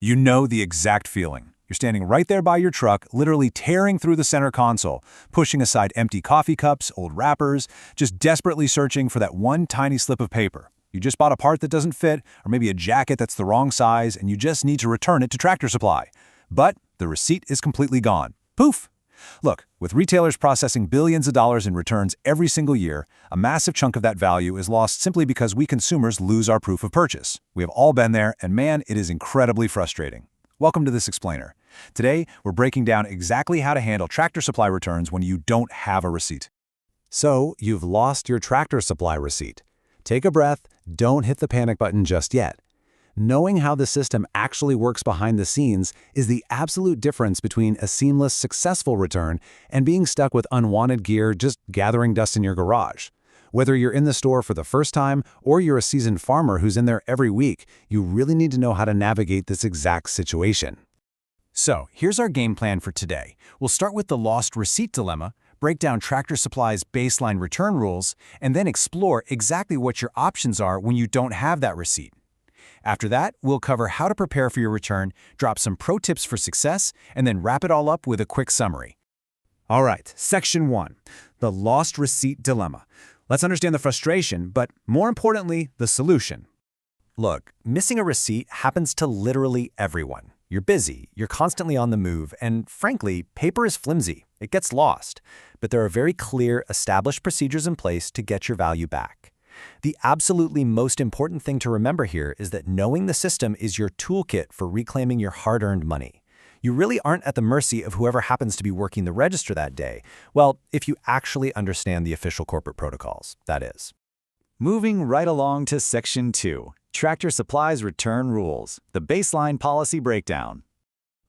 You know the exact feeling. You're standing right there by your truck, literally tearing through the center console, pushing aside empty coffee cups, old wrappers, just desperately searching for that one tiny slip of paper. You just bought a part that doesn't fit, or maybe a jacket that's the wrong size, and you just need to return it to Tractor Supply. But the receipt is completely gone. Poof! Look, with retailers processing billions of dollars in returns every single year, a massive chunk of that value is lost simply because we consumers lose our proof of purchase. We have all been there, and man, it is incredibly frustrating. Welcome to This Explainer. Today, we're breaking down exactly how to handle Tractor Supply returns when you don't have a receipt. So, you've lost your Tractor Supply receipt. Take a breath, don't hit the panic button just yet. Knowing how the system actually works behind the scenes is the absolute difference between a seamless, successful return and being stuck with unwanted gear just gathering dust in your garage. Whether you're in the store for the first time or you're a seasoned farmer who's in there every week, you really need to know how to navigate this exact situation. So, here's our game plan for today. We'll start with the lost receipt dilemma, break down Tractor Supply's baseline return rules, and then explore exactly what your options are when you don't have that receipt. After that, we'll cover how to prepare for your return, drop some pro tips for success, and then wrap it all up with a quick summary. All right, Section 1, the lost receipt dilemma. Let's understand the frustration, but more importantly, the solution. Look, missing a receipt happens to literally everyone. You're busy, you're constantly on the move, and frankly, paper is flimsy. It gets lost. But there are very clear, established procedures in place to get your value back. The absolutely most important thing to remember here is that knowing the system is your toolkit for reclaiming your hard-earned money. You really aren't at the mercy of whoever happens to be working the register that day. Well, if you actually understand the official corporate protocols, that is. Moving right along to Section 2, Tractor Supply's Return Rules, the baseline policy breakdown.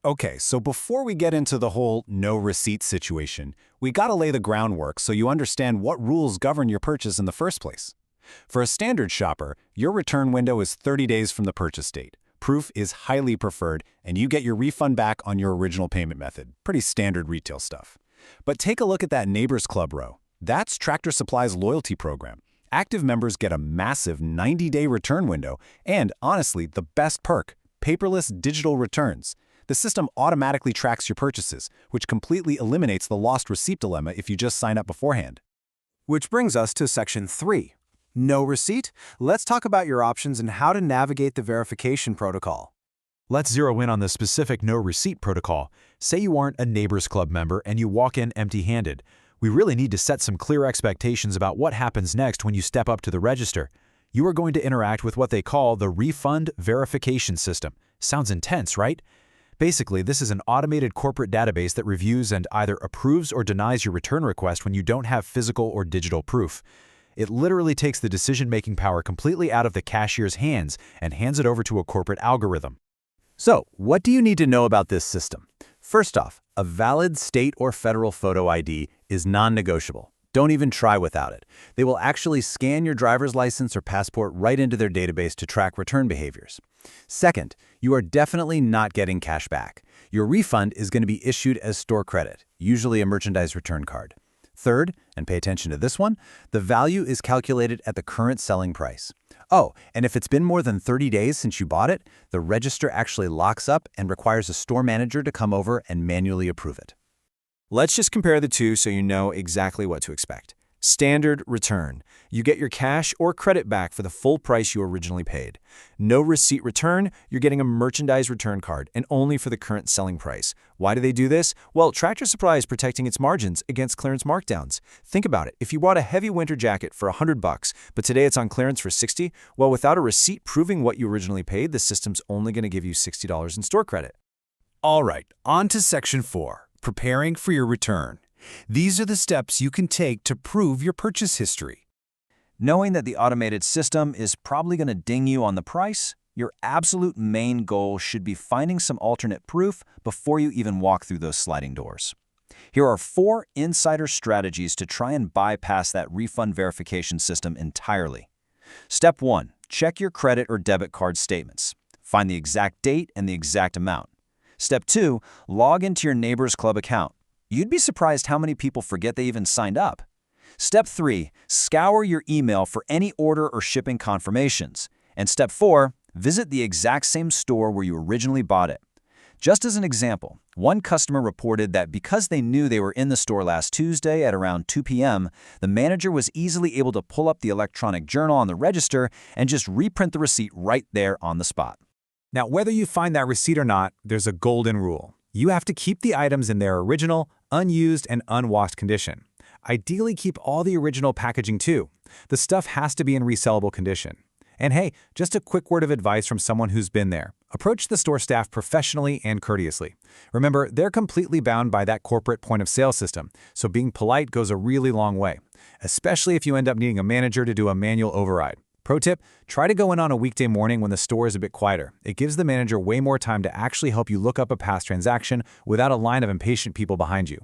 Okay, so before we get into the whole no receipt situation, we gotta lay the groundwork so you understand what rules govern your purchase in the first place. For a standard shopper, your return window is 30 days from the purchase date. Proof is highly preferred, and you get your refund back on your original payment method. Pretty standard retail stuff. But take a look at that Neighbors Club row. That's Tractor Supply's loyalty program. Active members get a massive 90-day return window, and honestly, the best perk, paperless digital returns. The system automatically tracks your purchases, which completely eliminates the lost receipt dilemma if you just sign up beforehand. Which brings us to Section 3. No receipt? Let's talk about your options and how to navigate the verification protocol. Let's zero in on the specific no receipt protocol. Say you aren't a Neighbors Club member and you walk in empty-handed. We really need to set some clear expectations about what happens next when you step up to the register. You are going to interact with what they call the refund verification system. Sounds intense, right? Basically, this is an automated corporate database that reviews and either approves or denies your return request when you don't have physical or digital proof. It literally takes the decision-making power completely out of the cashier's hands and hands it over to a corporate algorithm. So, what do you need to know about this system? First off, a valid state or federal photo ID is non-negotiable. Don't even try without it. They will actually scan your driver's license or passport right into their database to track return behaviors. Second, you are definitely not getting cash back. Your refund is going to be issued as store credit, usually a merchandise return card. Third, and pay attention to this one, the value is calculated at the current selling price. Oh, and if it's been more than 30 days since you bought it, the register actually locks up and requires a store manager to come over and manually approve it. Let's just compare the two so you know exactly what to expect. Standard return. You get your cash or credit back for the full price you originally paid. No receipt return, you're getting a merchandise return card and only for the current selling price. Why do they do this? Well, Tractor Supply is protecting its margins against clearance markdowns. Think about it. If you bought a heavy winter jacket for $100, but today it's on clearance for $60, well, without a receipt proving what you originally paid, the system's only going to give you $60 in store credit. All right, on to Section 4, preparing for your return. These are the steps you can take to prove your purchase history. Knowing that the automated system is probably going to ding you on the price, your absolute main goal should be finding some alternate proof before you even walk through those sliding doors. Here are 4 insider strategies to try and bypass that refund verification system entirely. Step 1. Check your credit or debit card statements. Find the exact date and the exact amount. Step 2. Log into your Neighbors Club account. You'd be surprised how many people forget they even signed up. Step 3. Scour your email for any order or shipping confirmations. And Step 4. Visit the exact same store where you originally bought it. Just as an example, one customer reported that because they knew they were in the store last Tuesday at around 2 p.m., the manager was easily able to pull up the electronic journal on the register and just reprint the receipt right there on the spot. Now, whether you find that receipt or not, there's a golden rule. You have to keep the items in their original, unused, and unwashed condition. Ideally, keep all the original packaging too. The stuff has to be in resellable condition. And hey, just a quick word of advice from someone who's been there. Approach the store staff professionally and courteously. Remember, they're completely bound by that corporate point-of-sale system, so being polite goes a really long way, especially if you end up needing a manager to do a manual override. Pro tip, try to go in on a weekday morning when the store is a bit quieter. It gives the manager way more time to actually help you look up a past transaction without a line of impatient people behind you.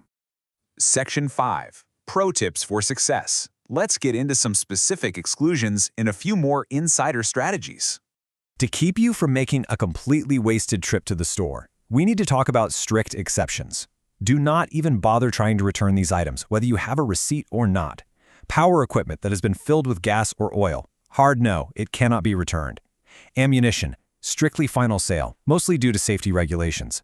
Section 5. Pro Tips for Success. Let's get into some specific exclusions and a few more insider strategies. To keep you from making a completely wasted trip to the store, we need to talk about strict exceptions. Do not even bother trying to return these items, whether you have a receipt or not. Power equipment that has been filled with gas or oil. Hard no, it cannot be returned. Ammunition, strictly final sale, mostly due to safety regulations.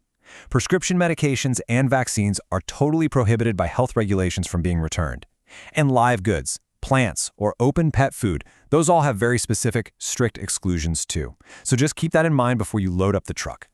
Prescription medications and vaccines are totally prohibited by health regulations from being returned. And live goods, plants, or open pet food, those all have very specific, strict exclusions too. So just keep that in mind before you load up the truck.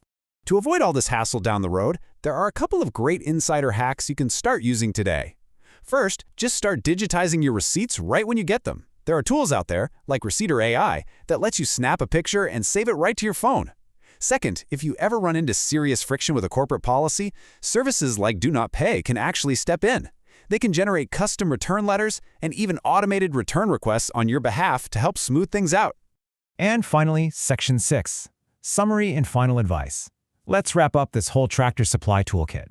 To avoid all this hassle down the road, there are a couple of great insider hacks you can start using today. First, just start digitizing your receipts right when you get them. There are tools out there, like Receipter AI, that lets you snap a picture and save it right to your phone. Second, if you ever run into serious friction with a corporate policy, services like Do Not Pay can actually step in. They can generate custom return letters and even automated return requests on your behalf to help smooth things out. And finally, Section 6. Summary and final advice. Let's wrap up this whole Tractor Supply toolkit.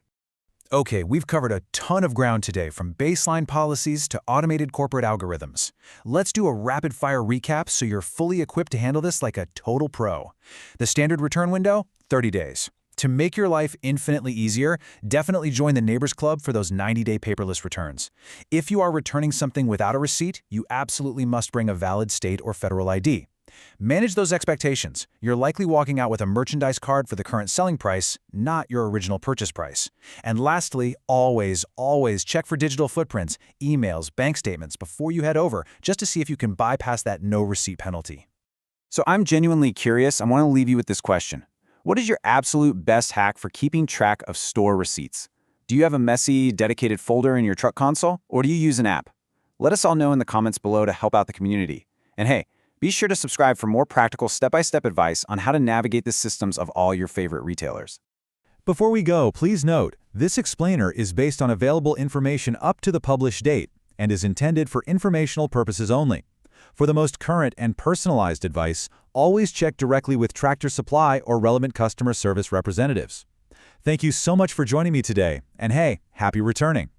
Okay, we've covered a ton of ground today, from baseline policies to automated corporate algorithms. Let's do a rapid-fire recap so you're fully equipped to handle this like a total pro. The standard return window? 30 days. To make your life infinitely easier, definitely join the Neighbors Club for those 90-day paperless returns. If you are returning something without a receipt, you absolutely must bring a valid state or federal ID. Manage those expectations. You're likely walking out with a merchandise card for the current selling price, not your original purchase price. And lastly, always check for digital footprints, emails, bank statements before you head over, just to see if you can bypass that no receipt penalty. So I'm genuinely curious. I want to leave you with this question. What is your absolute best hack for keeping track of store receipts? Do you have a messy, dedicated folder in your truck console, or do you use an app? Let us all know in the comments below to help out the community. And hey, be sure to subscribe for more practical step-by-step advice on how to navigate the systems of all your favorite retailers. Before we go, please note, this explainer is based on available information up to the published date and is intended for informational purposes only. For the most current and personalized advice, always check directly with Tractor Supply or relevant customer service representatives. Thank you so much for joining me today, and hey, happy returning!